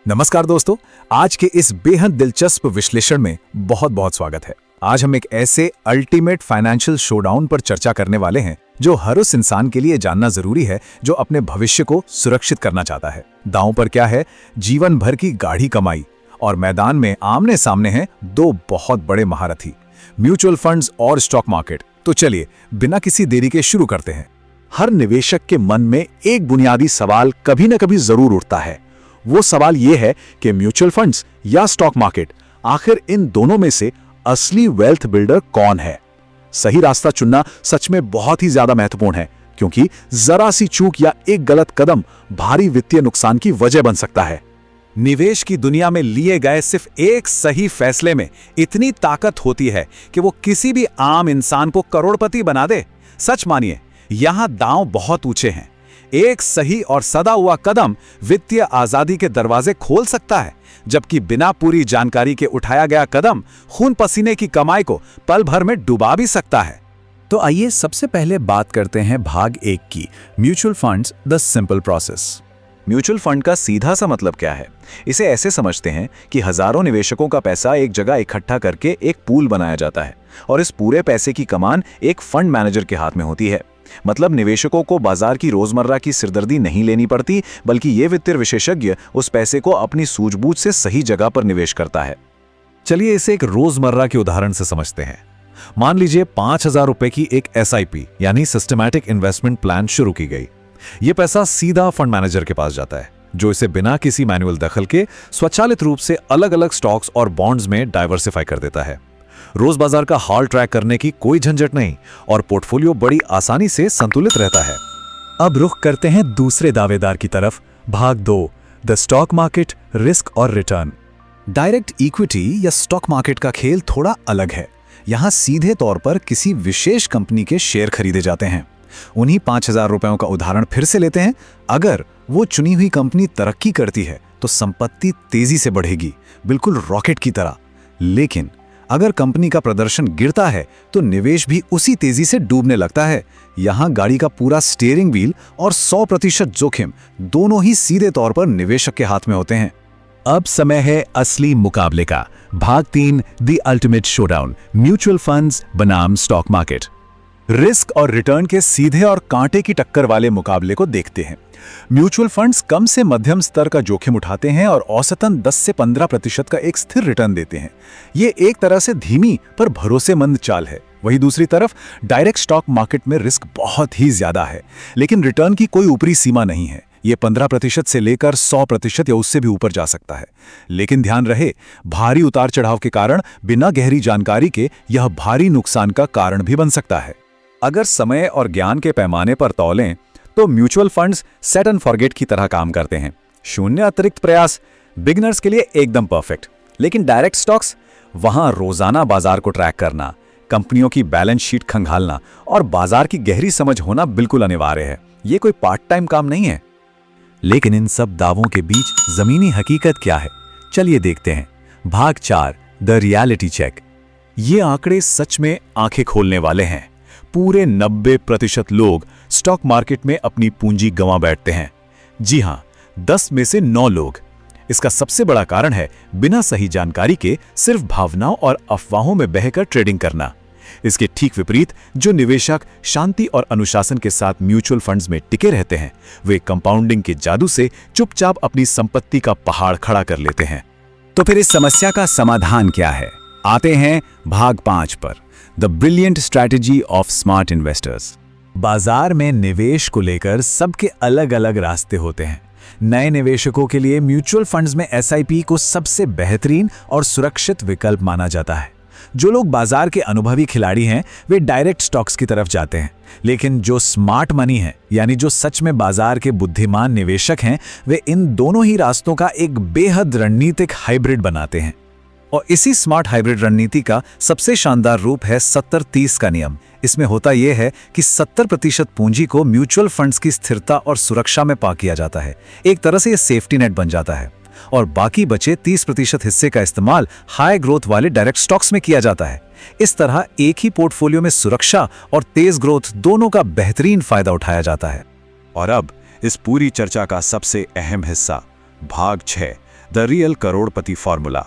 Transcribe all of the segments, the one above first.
नमस्कार दोस्तों, आज के इस बेहद दिलचस्प विश्लेषण में बहुत बहुत स्वागत है। आज हम एक ऐसे अल्टीमेट फाइनेंशियल शोडाउन पर चर्चा करने वाले हैं जो हर उस इंसान के लिए जानना जरूरी है जो अपने भविष्य को सुरक्षित करना चाहता है। दांव पर क्या है? जीवन भर की गाढ़ी कमाई, और मैदान में आमने सामने हैं दो बहुत बड़े महारथी, म्यूचुअल फंड्स और स्टॉक मार्केट। तो चलिए बिना किसी देरी के शुरू करते हैं। हर निवेशक के मन में एक बुनियादी सवाल कभी न कभी जरूर उठता है। वो सवाल ये है कि म्यूचुअल फंड्स या स्टॉक मार्केट, आखिर इन दोनों में से असली वेल्थ बिल्डर कौन है? सही रास्ता चुनना सच में बहुत ही ज्यादा महत्वपूर्ण है, क्योंकि जरा सी चूक या एक गलत कदम भारी वित्तीय नुकसान की वजह बन सकता है। निवेश की दुनिया में लिए गए सिर्फ एक सही फैसले में इतनी ताकत होती है कि वो किसी भी आम इंसान को करोड़पति बना दे। सच मानिए, यहां दांव बहुत ऊंचे हैं। एक सही और सदा हुआ कदम वित्तीय आजादी के दरवाजे खोल सकता है, जबकि बिना पूरी जानकारी के उठाया गया कदम खून पसीने की कमाई को पल भर में डुबा भी सकता है। तो आइए सबसे पहले बात करते हैं भाग 1 की, mutual funds the simple process. Mutual fund का सीधा सा मतलब क्या है? इसे ऐसे समझते हैं कि हजारों निवेशकों का पैसा एक जगह इकट्ठा करके एक पूल बनाया जाता है, और इस पूरे पैसे की कमान एक फंड मैनेजर के हाथ में होती है। मतलब निवेशकों को बाजार की रोजमर्रा की सिरदर्दी नहीं लेनी पड़ती, बल्कि ये वित्तीय विशेषज्ञ उस पैसे को अपनी सूझबूझ से सही जगह पर निवेश करता है। चलिए इसे एक रोजमर्रा के उदाहरण से समझते हैं। मान लीजिए 5,000 रुपए की एक SIP यानी सिस्टमैटिक इन्वेस्टमेंट प्लान शुरू की गई। ये पैसा सीधा फंड मैनेजर के पास जाता है, जो इसे बिना किसी मैनुअल दखल के स्वचालित रूप से अलग अलग स्टॉक्स और बॉन्ड्स में डाइवर्सिफाई कर देता है। रोज बाजार का हाल ट्रैक करने की कोई झंझट नहीं, और पोर्टफोलियो बड़ी आसानी से संतुलित रहता है। अब रुख करते हैं दूसरे दावेदार की तरफ, भाग 2, द स्टॉक मार्केट, रिस्क और रिटर्न। डायरेक्ट इक्विटी या स्टॉक मार्केट का खेल थोड़ा अलग है। यहां सीधे तौर पर किसी विशेष कंपनी के शेयर खरीदे जाते हैं। उन्हीं 5,000 रुपयों का उदाहरण फिर से लेते हैं। अगर वो चुनी हुई कंपनी तरक्की करती है तो संपत्ति तेजी से बढ़ेगी, बिल्कुल रॉकेट की तरह। लेकिन अगर कंपनी का प्रदर्शन गिरता है तो निवेश भी उसी तेजी से डूबने लगता है। यहां गाड़ी का पूरा स्टीयरिंग व्हील और 100% जोखिम दोनों ही सीधे तौर पर निवेशक के हाथ में होते हैं। अब समय है असली मुकाबले का, भाग 3, the ultimate showdown, mutual funds बनाम स्टॉक मार्केट। रिस्क और रिटर्न के सीधे और कांटे की टक्कर वाले मुकाबले को देखते हैं। म्यूचुअल फंड्स कम से मध्यम स्तर का जोखिम उठाते हैं और औसतन 10 से 15% का एक स्थिर रिटर्न देते हैं। ये एक तरह से धीमी पर भरोसेमंद चाल है। वहीं दूसरी तरफ डायरेक्ट स्टॉक मार्केट में रिस्क बहुत ही ज्यादा है, लेकिन रिटर्न की कोई ऊपरी सीमा नहीं है। ये 15% से लेकर 100% या उससे भी ऊपर जा सकता है। लेकिन ध्यान रहे, भारी उतार चढ़ाव के कारण बिना गहरी जानकारी के यह भारी नुकसान का कारण भी बन सकता है। अगर समय और ज्ञान के पैमाने पर तौलें तो mutual funds set and forget की तरह काम करते हैं। शून्य अतिरिक्त प्रयास, बिगिनर्स के लिए एकदम परफेक्ट। लेकिन डायरेक्ट स्टॉक्स, वहां रोजाना बाजार को ट्रैक करना, कंपनियों की बैलेंस शीट खंगालना और बाजार की गहरी समझ होना बिल्कुल अनिवार्य है। ये कोई पार्ट टाइम काम नहीं है। लेकिन इन सब दावों के बीच जमीनी हकीकत क्या है? चलिए देखते हैं। भाग 4, द रियलिटी चेक। ये आंकड़े सच में आंखें खोलने वाले हैं। पूरे 90% लोग स्टॉक मार्केट में अपनी पूंजी गंवा बैठते हैं। जी हां, 10 में से 9 लोग। इसका सबसे बड़ा कारण है बिना सही जानकारी के सिर्फ भावनाओं और अफवाहों में बहकर ट्रेडिंग करना। इसके ठीक विपरीत जो निवेशक शांति और अनुशासन के साथ म्यूचुअल फंड्स में टिके रहते हैं, वे कंपाउंडिंग के जादू से चुपचाप अपनी संपत्ति का पहाड़ खड़ा कर लेते हैं। तो फिर इस समस्या का समाधान क्या है? आते हैं भाग 5 पर, the brilliant strategy of smart investors. बाजार में निवेश को लेकर सबके अलग अलग रास्ते होते हैं। नए निवेशकों के लिए म्यूचुअल फंड्स में SIP को सबसे बेहतरीन और सुरक्षित विकल्प माना जाता है। जो लोग बाजार के अनुभवी खिलाड़ी हैं वे डायरेक्ट स्टॉक्स की तरफ जाते हैं, लेकिन जो स्मार्ट मनी है, यानी जो सच में बाजार के बुद्धिमान निवेशक हैं, वे इन दोनों ही रास्तों का एक बेहद रणनीतिक हाइब्रिड बनाते हैं। और इसी स्मार्ट हाइब्रिड रणनीति का सबसे शानदार रूप है 70-30 का नियम। इसमें होता यह है कि 70% पूंजी को म्यूचुअल फंड्स की स्थिरता और सुरक्षा में पार्क किया जाता है। एक तरह से यह सेफ्टी नेट बन जाता है, और बाकी बचे 30% हिस्से का इस्तेमाल हाई ग्रोथ वाले डायरेक्ट स्टॉक्स में किया जाता है। इस तरह एक ही पोर्टफोलियो में सुरक्षा और तेज ग्रोथ दोनों का बेहतरीन फायदा उठाया जाता है। और अब इस पूरी चर्चा का सबसे अहम हिस्सा, भाग 6, द रियल करोड़पति फॉर्मूला।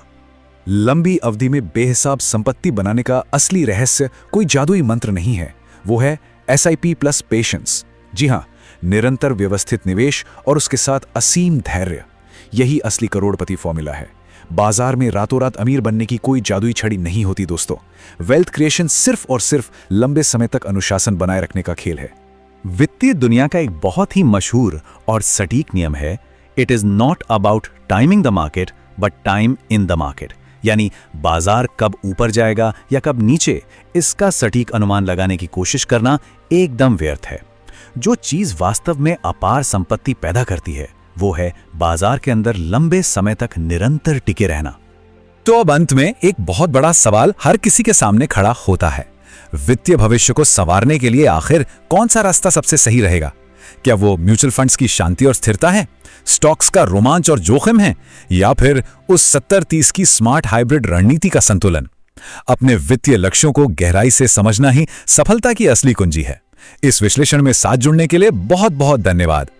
लंबी अवधि में बेहिसाब संपत्ति बनाने का असली रहस्य कोई जादुई मंत्र नहीं है, वो है SIP प्लस पेशेंस। जी हाँ, निरंतर व्यवस्थित निवेश और उसके साथ असीम धैर्य, यही असली करोड़पति फॉर्मूला है। बाजार में रातों रात अमीर बनने की कोई जादुई छड़ी नहीं होती दोस्तों। वेल्थ क्रिएशन सिर्फ और सिर्फ लंबे समय तक अनुशासन बनाए रखने का खेल है। वित्तीय दुनिया का एक बहुत ही मशहूर और सटीक नियम है, it is not about timing the market but time in the market. यानी बाजार कब ऊपर जाएगा या कब नीचे, इसका सटीक अनुमान लगाने की कोशिश करना एकदम व्यर्थ है। जो चीज वास्तव में अपार संपत्ति पैदा करती है वो है बाजार के अंदर लंबे समय तक निरंतर टिके रहना। तो अब अंत में एक बहुत बड़ा सवाल हर किसी के सामने खड़ा होता है, वित्तीय भविष्य को संवारने के लिए आखिर कौन सा रास्ता सबसे सही रहेगा? क्या वो म्यूचुअल फंड्स की शांति और स्थिरता है, स्टॉक्स का रोमांच और जोखिम है, या फिर उस 70-30 की स्मार्ट हाइब्रिड रणनीति का संतुलन? अपने वित्तीय लक्ष्यों को गहराई से समझना ही सफलता की असली कुंजी है। इस विश्लेषण में साथ जुड़ने के लिए बहुत बहुत धन्यवाद।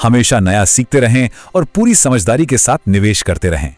हमेशा नया सीखते रहें और पूरी समझदारी के साथ निवेश करते रहें।